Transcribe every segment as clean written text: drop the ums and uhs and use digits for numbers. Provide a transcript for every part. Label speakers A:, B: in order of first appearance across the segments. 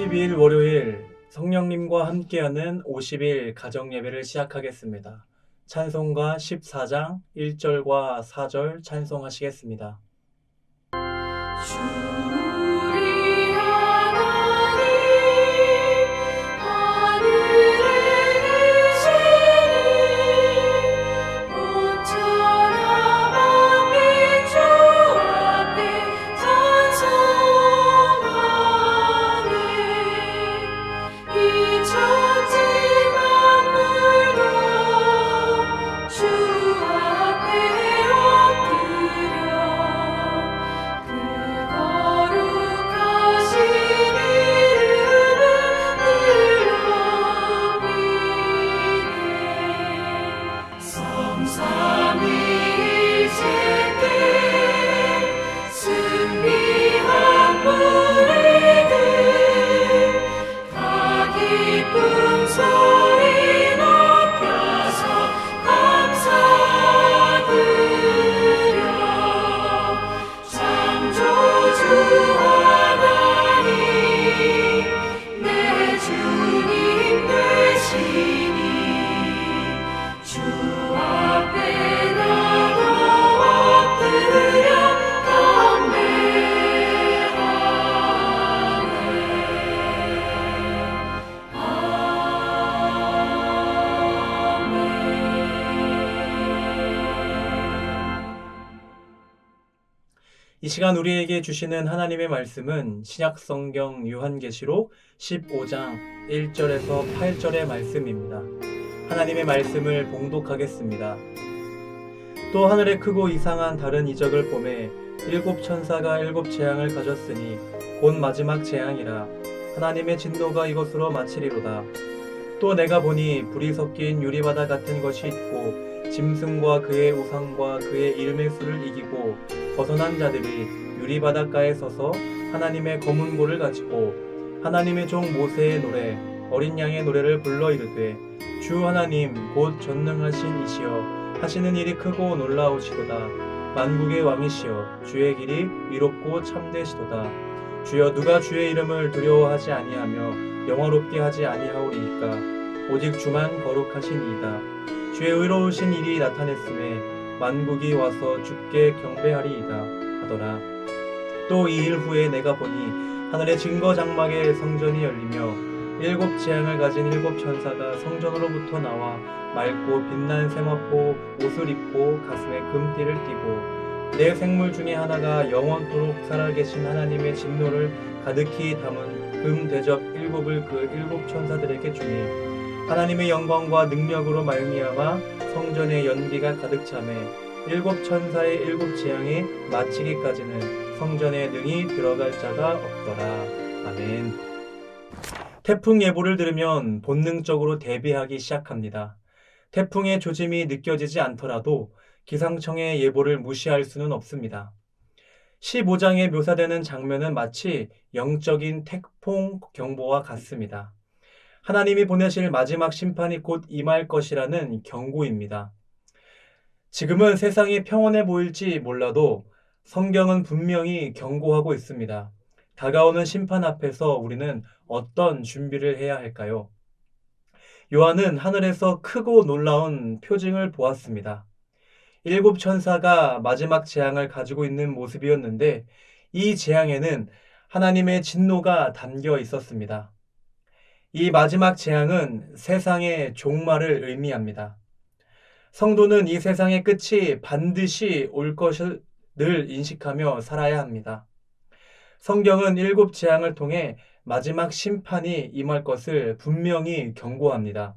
A: 12일 월요일 성령님과 함께하는 50일 가정예배를 시작하겠습니다. 찬송가 14장 1절과 4절 찬송하시겠습니다. 이 시간 우리에게 주시는 하나님의 말씀은 신약성경 요한계시록 15장 1절에서 8절의 말씀입니다. 하나님의 말씀을 봉독하겠습니다. 또 하늘에 크고 이상한 다른 이적을 보매 일곱 천사가 일곱 재앙을 가졌으니 곧 마지막 재앙이라. 하나님의 진노가 이것으로 마치리로다. 또 내가 보니 불이 섞인 유리바다 같은 것이 있고 짐승과 그의 우상과 그의 이름의 수를 이기고 벗어난 자들이 유리바닷가에 서서 하나님의 검은 볼을 가지고 하나님의 종 모세의 노래 어린 양의 노래를 불러 이르되 주 하나님 곧 전능하신 이시여 하시는 일이 크고 놀라우시도다. 만국의 왕이시여 주의 길이 위롭고 참되시도다. 주여 누가 주의 이름을 두려워하지 아니하며 영화롭게 하지 아니하오리이까. 오직 주만 거룩하시니이다. 주의 의로우신 일이 나타냈음에 만국이 와서 주께 경배하리이다 하더라. 또 이 일 후에 내가 보니 하늘의 증거 장막의 성전이 열리며 일곱 재앙을 가진 일곱 천사가 성전으로부터 나와 맑고 빛난 세마포 옷을 입고 가슴에 금띠를 띠고 네 생물 중에 하나가 영원토록 살아계신 하나님의 진노를 가득히 담은 금 대접 일곱을 그 일곱 천사들에게 주니 하나님의 영광과 능력으로 말미암아 성전의 연기가 가득 차매 일곱 천사의 일곱 재앙이 마치기까지는 성전에 능히 들어갈 자가 없더라. 아멘. 태풍 예보를 들으면 본능적으로 대비하기 시작합니다. 태풍의 조짐이 느껴지지 않더라도 기상청의 예보를 무시할 수는 없습니다. 15장에 묘사되는 장면은 마치 영적인 태풍 경보와 같습니다. 하나님이 보내실 마지막 심판이 곧 임할 것이라는 경고입니다. 지금은 세상이 평온해 보일지 몰라도 성경은 분명히 경고하고 있습니다. 다가오는 심판 앞에서 우리는 어떤 준비를 해야 할까요? 요한은 하늘에서 크고 놀라운 표징을 보았습니다. 일곱 천사가 마지막 재앙을 가지고 있는 모습이었는데 이 재앙에는 하나님의 진노가 담겨 있었습니다. 이 마지막 재앙은 세상의 종말을 의미합니다. 성도는 이 세상의 끝이 반드시 올 것을 늘 인식하며 살아야 합니다. 성경은 일곱 재앙을 통해 마지막 심판이 임할 것을 분명히 경고합니다.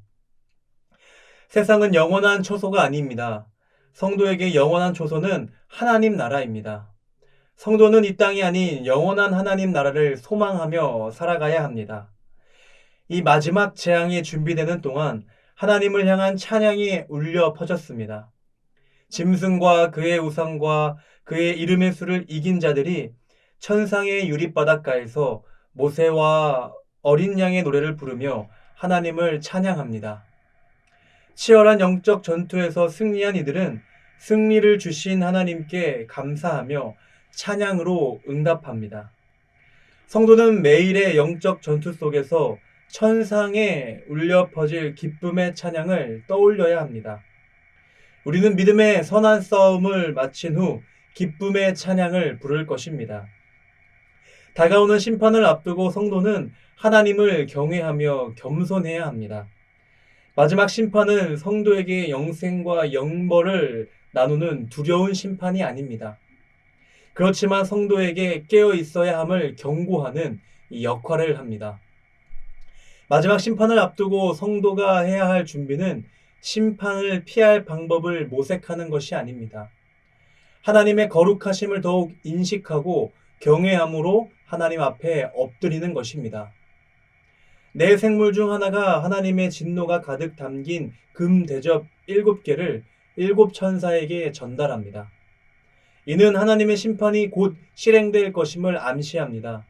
A: 세상은 영원한 처소가 아닙니다. 성도에게 영원한 처소는 하나님 나라입니다. 성도는 이 땅이 아닌 영원한 하나님 나라를 소망하며 살아가야 합니다. 이 마지막 재앙이 준비되는 동안 하나님을 향한 찬양이 울려 퍼졌습니다. 짐승과 그의 우상과 그의 이름의 수를 이긴 자들이 천상의 유리바닷가에서 모세와 어린 양의 노래를 부르며 하나님을 찬양합니다. 치열한 영적 전투에서 승리한 이들은 승리를 주신 하나님께 감사하며 찬양으로 응답합니다. 성도는 매일의 영적 전투 속에서 천상에 울려 퍼질 기쁨의 찬양을 떠올려야 합니다. 우리는 믿음의 선한 싸움을 마친 후 기쁨의 찬양을 부를 것입니다. 다가오는 심판을 앞두고 성도는 하나님을 경외하며 겸손해야 합니다. 마지막 심판은 성도에게 영생과 영벌을 나누는 두려운 심판이 아닙니다. 그렇지만 성도에게 깨어 있어야 함을 경고하는 이 역할을 합니다. 마지막 심판을 앞두고 성도가 해야 할 준비는 심판을 피할 방법을 모색하는 것이 아닙니다. 하나님의 거룩하심을 더욱 인식하고 경외함으로 하나님 앞에 엎드리는 것입니다. 내 생물 중 하나가 하나님의 진노가 가득 담긴 금 대접 7개를 7천사에게 전달합니다. 이는 하나님의 심판이 곧 실행될 것임을 암시합니다.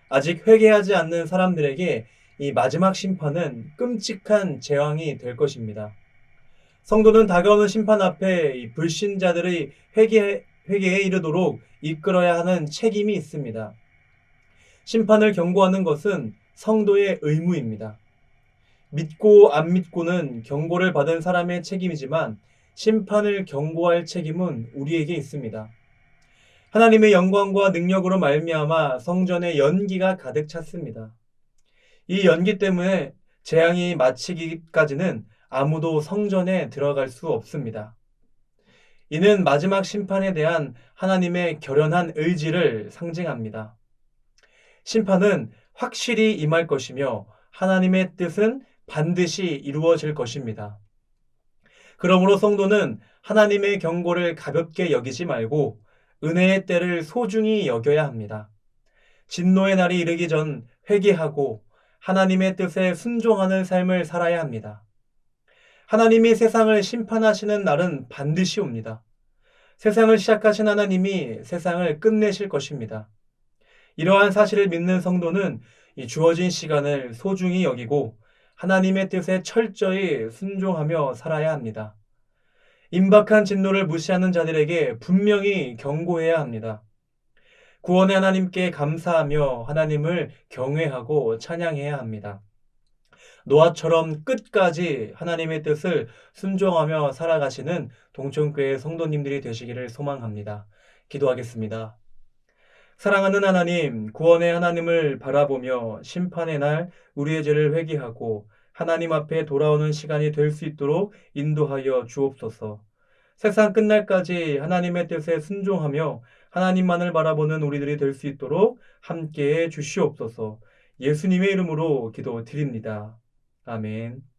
A: 아직 회개하지 않는 사람들에게 이 마지막 심판은 끔찍한 재앙이 될 것입니다. 성도는 다가오는 심판 앞에 이 불신자들의 회개에 이르도록 이끌어야 하는 책임이 있습니다. 심판을 경고하는 것은 성도의 의무입니다. 믿고 안 믿고는 경고를 받은 사람의 책임이지만 심판을 경고할 책임은 우리에게 있습니다. 하나님의 영광과 능력으로 말미암아 성전에 연기가 가득 찼습니다. 이 연기 때문에 재앙이 마치기까지는 아무도 성전에 들어갈 수 없습니다. 이는 마지막 심판에 대한 하나님의 결연한 의지를 상징합니다. 심판은 확실히 임할 것이며 하나님의 뜻은 반드시 이루어질 것입니다. 그러므로 성도는 하나님의 경고를 가볍게 여기지 말고 은혜의 때를 소중히 여겨야 합니다. 진노의 날이 이르기 전 회개하고 하나님의 뜻에 순종하는 삶을 살아야 합니다. 하나님이 세상을 심판하시는 날은 반드시 옵니다. 세상을 시작하신 하나님이 세상을 끝내실 것입니다. 이러한 사실을 믿는 성도는 이 주어진 시간을 소중히 여기고 하나님의 뜻에 철저히 순종하며 살아야 합니다. 임박한 진노를 무시하는 자들에게 분명히 경고해야 합니다. 구원의 하나님께 감사하며 하나님을 경외하고 찬양해야 합니다. 노아처럼 끝까지 하나님의 뜻을 순종하며 살아가시는 동천교회 성도님들이 되시기를 소망합니다. 기도하겠습니다. 사랑하는 하나님, 구원의 하나님을 바라보며 심판의 날 우리의 죄를 회개하고 하나님 앞에 돌아오는 시간이 될 수 있도록 인도하여 주옵소서. 세상 끝날까지 하나님의 뜻에 순종하며 하나님만을 바라보는 우리들이 될 수 있도록 함께해 주시옵소서. 예수님의 이름으로 기도드립니다. 아멘.